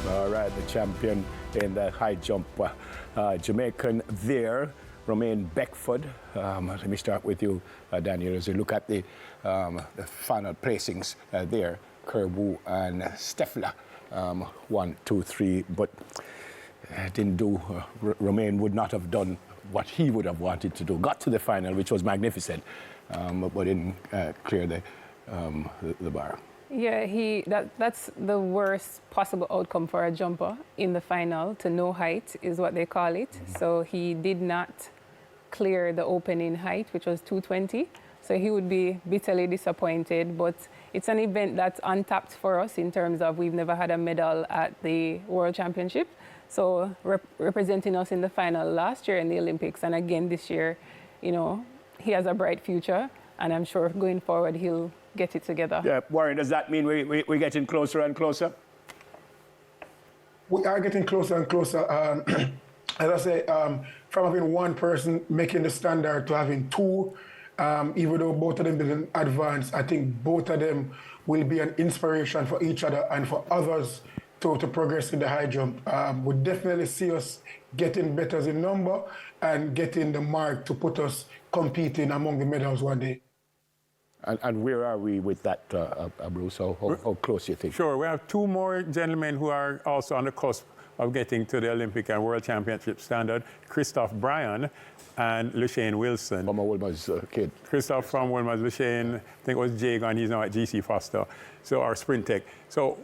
All right, the champion in the high jump, Jamaican there, Romain Beckford. Let me start with you, Daniel, as you look at the final placings there. Kerbu and Steffler, 1, 2, 3, but didn't do. Romain would not have done what he would have wanted to do. Got to the final, which was magnificent, but didn't clear the bar. Yeah, that's the worst possible outcome for a jumper in the final. To no height is what they call it. So he did not clear the opening height, which was 220. So he would be bitterly disappointed. But it's an event that's untapped for us in terms of we've never had a medal at the World Championship. So representing us in the final last year in the Olympics and again this year, you know, he has a bright future. And I'm sure going forward he'll get it together. Yeah, Warren, does that mean we're getting closer and closer? We are getting closer and closer. As I say, from having one person making the standard to having two, even though both of them didn't advance, I think both of them will be an inspiration for each other and for others to progress in the high jump. We definitely see us getting better in number and getting the mark to put us competing among the medals one day. And where are we with that, Bruce? How close you think? Sure, we have two more gentlemen who are also on the cusp of getting to the Olympic and World Championship standard, Christophe Bryan and Lushane Wilson. From Wilma's kid. Christophe from Wilma's, Lushane, I think it was Jagon, he's now at GC Foster, so our sprint tech. So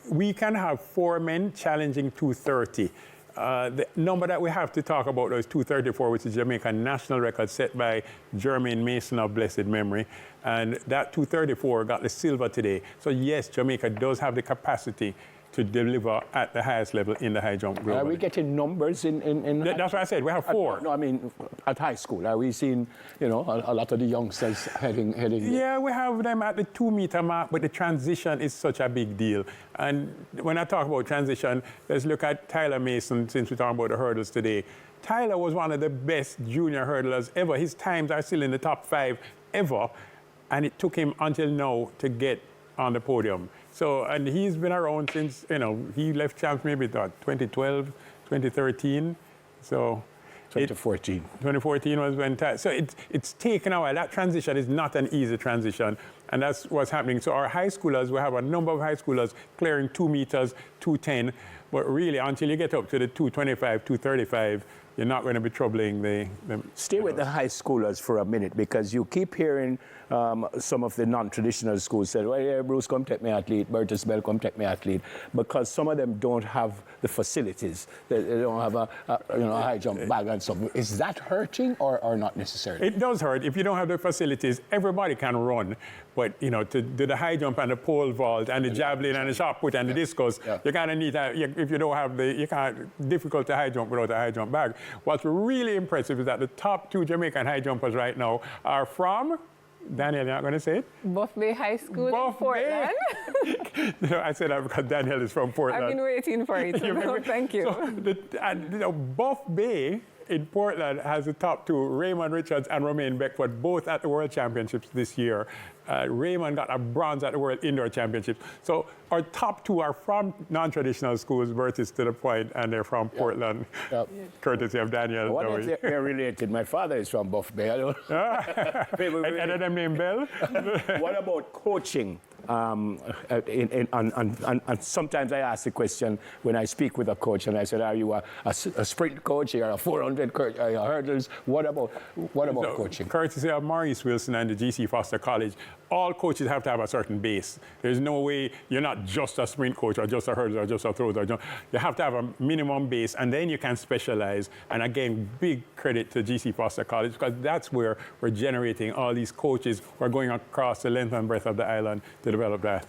we can have 4 men challenging 230. The number that we have to talk about is 234, which is Jamaican national record set by Jermaine Mason of blessed memory. And that 234 got the silver today. So yes, Jamaica does have the capacity to deliver at the highest level in the high jump globally. Are we getting numbers in That's what I said, we have 4. No, I mean, at high school, are we seeing, you know, a lot of the youngsters heading Yeah, we have them at the 2-meter mark, but the transition is such a big deal. And when I talk about transition, let's look at Tyler Mason, since we're talking about the hurdles today. Tyler was one of the best junior hurdlers ever. His times are still in the top 5 ever, and it took him until now to get on the podium. So, and he's been around since, you know, he left champs maybe 2012, 2013. So 2014. 2014 was when, so it's taken a while. That transition is not an easy transition, and that's what's happening. So our high schoolers, we have a number of high schoolers clearing 2 meters, 210, but really until you get up to the 225, 235, you're not going to be troubling the Stay with the high schoolers for a minute, because you keep hearing some of the non-traditional schools say, well, yeah, Bruce, come take me athlete, Burtis Bell, come take me athlete, because some of them don't have the facilities. They don't have a high jump bag and stuff. Is that hurting or not necessarily? It does hurt. If you don't have the facilities, everybody can run. But, you know, to do the high jump and the pole vault and the javelin and the shot put and the discus, you kind of need that. If you don't have difficult to high jump without a high jump bag. What's really impressive is that the top 2 Jamaican high jumpers right now are from, Daniel, you're not going to say it? Buff Bay High School in Portland. No, I said that because Daniel is from Portland. I've been waiting for it, so thank you. So Buff Bay in Portland has the top 2, Raymond Richards and Romain Beckford, both at the World Championships this year. Raymond got a bronze at the World Indoor Championships. So our top 2 are from non-traditional schools, versus to the point, and they're from Portland, courtesy of Daniel. What if they're related? My father is from Buff Bay. I don't know. Any of them named Bell? What about coaching? And sometimes I ask the question when I speak with a coach, and I said, are you a sprint coach? You're a 400 coach, are you hurdles? What about coaching? Courtesy of Maurice Wilson and the GC Foster College, all coaches have to have a certain base. There's no way you're not just a sprint coach or just a hurdler or just a thrower. You have to have a minimum base, and then you can specialize. And again, big credit to GC Foster College, because that's where we're generating all these coaches who are going across the length and breadth of the island to develop that.